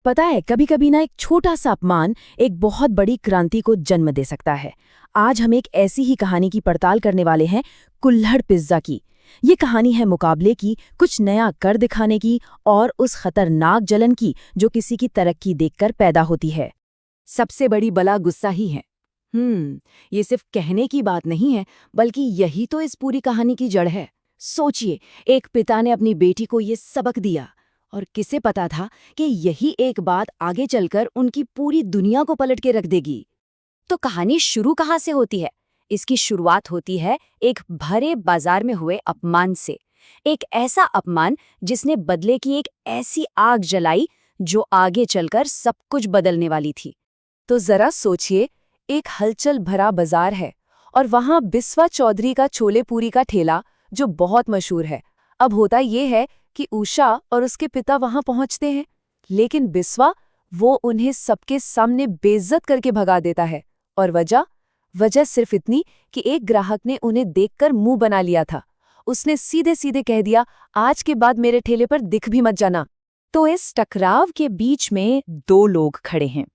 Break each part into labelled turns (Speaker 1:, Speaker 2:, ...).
Speaker 1: पता है, कभी कभी ना एक छोटा सा अपमान एक बहुत बड़ी क्रांति को जन्म दे सकता है। आज हम एक ऐसी ही कहानी की पड़ताल करने वाले हैं, कुल्हड़ पिज्जा की। ये कहानी है मुकाबले की, कुछ नया कर दिखाने की और उस खतरनाक जलन की जो किसी की तरक्की देखकर पैदा होती है।
Speaker 2: सबसे बड़ी बला गुस्सा ही है। ये सिर्फ कहने की बात नहीं है, बल्कि यही तो इस पूरी कहानी की जड़ है। सोचिए, एक पिता ने अपनी बेटी को ये सबक दिया, और किसे पता था कि यही एक बात आगे चलकर उनकी पूरी दुनिया को पलट के रख देगी। तो कहानी शुरू कहाँ से होती है? इसकी शुरुआत होती है एक भरे बाजार में हुए अपमान से। एक ऐसा अपमान जिसने बदले की एक ऐसी आग जलाई जो आगे चलकर सब कुछ बदलने वाली थी। तो जरा सोचिए, एक हलचल भरा बाजार है और वहां बिस्वा चौधरी का छोले पूरी का ठेला, जो बहुत मशहूर है। अब होता ये है कि उषा और उसके पिता वहां पहुंचते हैं, लेकिन बिस्वा वो उन्हें सबके सामने बेइज्जत करके भगा देता है। और वजह सिर्फ इतनी कि एक ग्राहक ने उन्हें देखकर मुंह बना लिया था। उसने सीधे सीधे कह दिया, आज के बाद मेरे ठेले पर दिख भी मत जाना। तो इस टकराव के बीच में दो लोग खड़े हैं।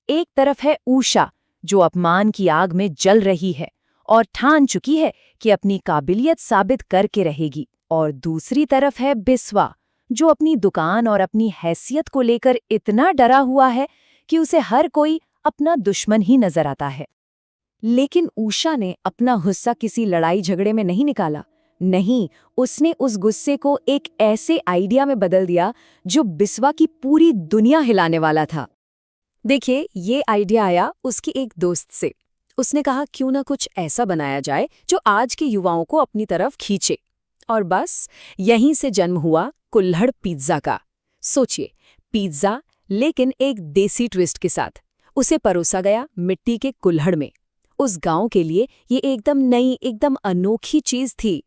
Speaker 2: एक तरफ है उषा, जो अपमान की आग में जल रही है और ठान चुकी है कि अपनी काबिलियत साबित करके रहेगी। और दूसरी तरफ है बिस्वा, जो अपनी दुकान और अपनी हैसियत को लेकर इतना डरा हुआ है कि उसे हर कोई अपना दुश्मन ही नजर आता है। लेकिन उषा ने अपना गुस्सा किसी लड़ाई झगड़े में नहीं निकाला। नहीं, उसने उस गुस्से को एक ऐसे आइडिया में बदल दिया जो बिस्वा की पूरी दुनिया हिलाने वाला था। देखिए, ये आइडिया आया उसकी एक दोस्त से। उसने कहा, क्यों ना कुछ ऐसा बनाया जाए जो आज के युवाओं को अपनी तरफ खींचे। और बस यहीं से जन्म हुआ कुल्हड़ पिज्जा का। सोचिए, पिज्जा, लेकिन एक देसी ट्विस्ट के साथ। उसे परोसा गया मिट्टी के कुल्हड़ में। उस गांव के लिए ये एकदम नई, एकदम अनोखी चीज थी।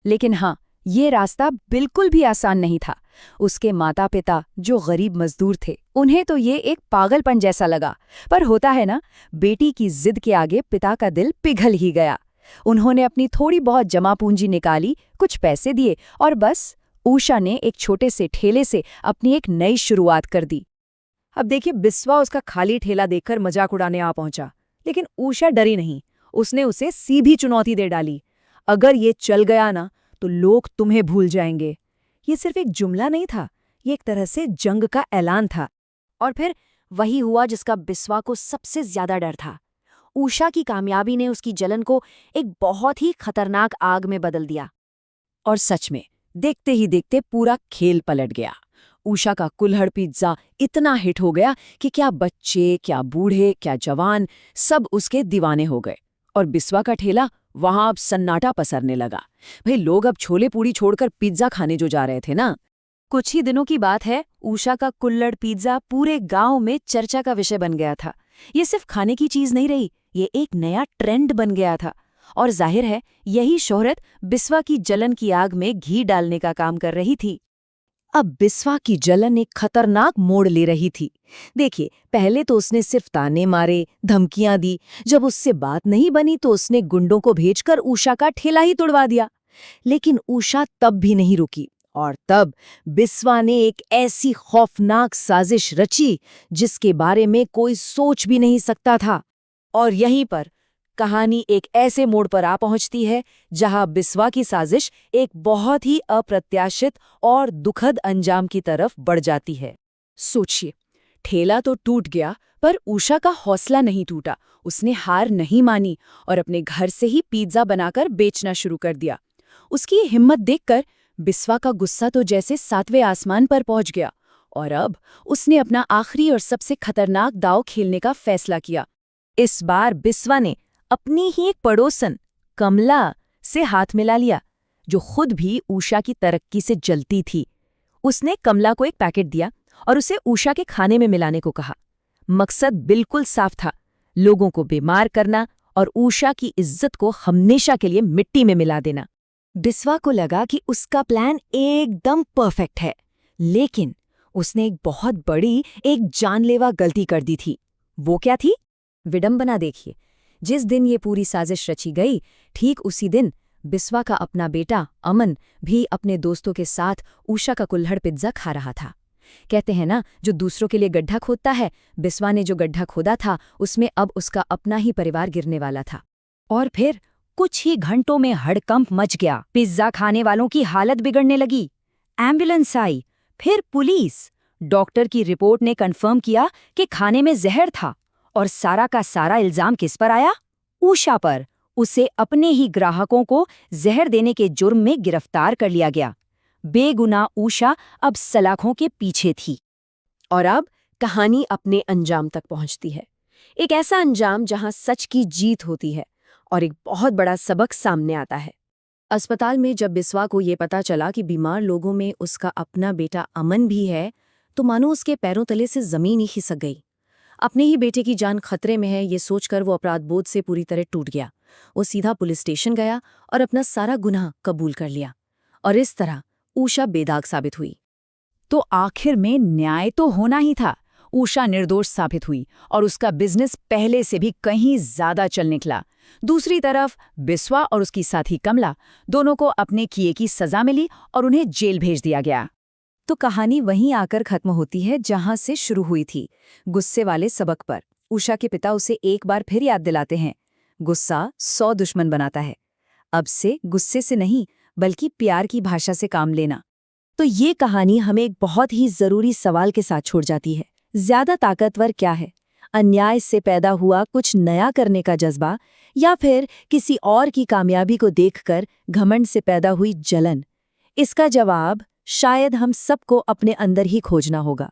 Speaker 2: लेकिन हाँ, ये रास्ता बिल्कुल भी आसान नहीं था। उसके माता पिता, जो गरीब मजदूर थे, उन्हें तो ये एक पागलपन जैसा लगा। पर होता है ना, बेटी की जिद के आगे पिता का दिल पिघल ही गया। उन्होंने अपनी थोड़ी बहुत जमा पूंजी निकाली, कुछ पैसे दिए, और बस उषा ने एक छोटे से ठेले से अपनी एक नई शुरुआत कर दी। अब देखिए, बिस्वा उसका खाली ठेला देखकर मजाक उड़ाने आ पहुंचा, लेकिन उषा डरी नहीं। उसने उसे सीधी चुनौती दे डाली, अगर ये चल गया ना तो लोग तुम्हें भूल जाएंगे। ये सिर्फ एक जुमला नहीं था, ये एक तरह से जंग का ऐलान था। और फिर वही हुआ जिसका बिस्वा को सबसे ज्यादा डर था। उषा की कामयाबी ने उसकी जलन को एक बहुत ही खतरनाक आग में बदल दिया। और सच में, देखते ही देखते पूरा खेल पलट गया। उषा का कुल्हड़ पिज्जा इतना हिट हो गया कि क्या बच्चे, क्या बूढ़े, क्या जवान, सब उसके दीवाने हो गए। और बिस्वा का ठेला, वहां अब सन्नाटा पसरने लगा। भाई, लोग अब छोले पूरी छोड़कर पिज्जा खाने जो जा रहे थे ना। कुछ ही दिनों की बात है, उषा का कुल्हड़ पिज्जा पूरे गांव में चर्चा का विषय बन गया था। ये सिर्फ खाने की चीज नहीं रही, ये एक नया ट्रेंड बन गया था। और जाहिर है, यही शोहरत बिस्वा की जलन की आग में घी डालने का काम कर रही थी। अब बिस्वा की जलन एक खतरनाक मोड़ ले रही थी। देखिए, पहले तो उसने सिर्फ ताने मारे, धमकियां दी। जब उससे बात नहीं बनी तो उसने गुंडों को भेजकर उषा का ठेला ही तुड़वा दिया। लेकिन उषा तब भी नहीं रुकी, और तब बिस्वा ने एक ऐसी खौफनाक साजिश रची जिसके बारे में कोई सोच भी नहीं सकता था। और यहीं पर कहानी एक ऐसे मोड़ पर आ पहुंचती है जहां बिस्वा की साजिश एक बहुत ही अप्रत्याशित और दुखद अंजाम की तरफ बढ़ जाती है। सोचिए, ठेला तो टूट गया, पर उषा का हौसला नहीं टूटा। उसने हार नहीं मानी और अपने घर से ही पिज्जा बनाकर बेचना शुरू कर दिया। उसकी ये हिम्मत देखकर बिस्वा का गुस्सा तो जैसे 7वें आसमान पर पहुंच गया। और अब उसने अपना आखिरी और सबसे खतरनाक दांव खेलने का फैसला किया। इस बार बिस्वा ने अपनी ही एक पड़ोसन कमला से हाथ मिला लिया, जो खुद भी उषा की तरक्की से जलती थी। उसने कमला को एक पैकेट दिया और उसे उषा के खाने में मिलाने को कहा। मकसद बिल्कुल साफ था, लोगों को बीमार करना और उषा की इज्जत को हमेशा के लिए मिट्टी में मिला देना। बिस्वा को लगा कि उसका प्लान एकदम परफेक्ट है, लेकिन उसने एक बहुत बड़ी, एक जानलेवा गलती कर दी थी। वो क्या थी? विडंबना देखिए, जिस दिन ये पूरी साजिश रची गई, ठीक उसी दिन बिस्वा का अपना बेटा अमन भी अपने दोस्तों के साथ उषा का कुल्हड़ पिज्जा खा रहा था। कहते हैं ना, जो दूसरों के लिए गड्ढा खोदता है, बिस्वा ने जो गड्ढा खोदा था उसमें अब उसका अपना ही परिवार गिरने वाला था। और फिर कुछ ही घंटों में हड़कंप मच गया। पिज्जा खाने वालों की हालत बिगड़ने लगी। एम्बुलेंस आई, फिर पुलिस। डॉक्टर की रिपोर्ट ने कंफर्म किया कि खाने में जहर था। और सारा का सारा इल्जाम किस पर आया? उषा पर। उसे अपने ही ग्राहकों को जहर देने के जुर्म में गिरफ्तार कर लिया गया। बेगुनाह उषा अब सलाखों के पीछे थी।
Speaker 1: और अब कहानी अपने अंजाम तक पहुंचती है। एक ऐसा अंजाम जहां सच की जीत होती है और एक बहुत बड़ा सबक सामने आता है।
Speaker 2: अस्पताल में जब बिस्वा को ये पता चला कि बीमार लोगों में उसका अपना बेटा अमन भी है, तो मानो उसके पैरों तले से जमीन ही खिसक गई। अपने ही बेटे की जान खतरे में है, ये सोचकर वो अपराध बोध से पूरी तरह टूट गया। वो सीधा पुलिस स्टेशन गया और अपना सारा गुनाह कबूल कर लिया। और इस तरह उषा बेदाग साबित हुई।
Speaker 3: तो आखिर में न्याय तो होना ही था। उषा निर्दोष साबित हुई और उसका बिजनेस पहले से भी कहीं ज्यादा चल निकला। दूसरी तरफ बिस्वा और उसकी साथी कमला, दोनों को अपने किए की सजा मिली और उन्हें जेल भेज दिया गया।
Speaker 2: तो कहानी वहीं आकर खत्म होती है जहां से शुरू हुई थी, गुस्से वाले सबक पर। उषा के पिता उसे एक बार फिर याद दिलाते हैं, गुस्सा 100 दुश्मन बनाता है। अब से गुस्से से नहीं, बल्कि प्यार की भाषा से काम लेना।
Speaker 1: तो ये कहानी हमें एक बहुत ही जरूरी सवाल के साथ छोड़ जाती है। ज्यादा ताकतवर क्या है? अन्याय से पैदा हुआ कुछ नया करने का जज्बा, या फिर किसी और की कामयाबी को देखकर घमंड से पैदा हुई जलन? इसका जवाब शायद हम सबको अपने अंदर ही खोजना होगा।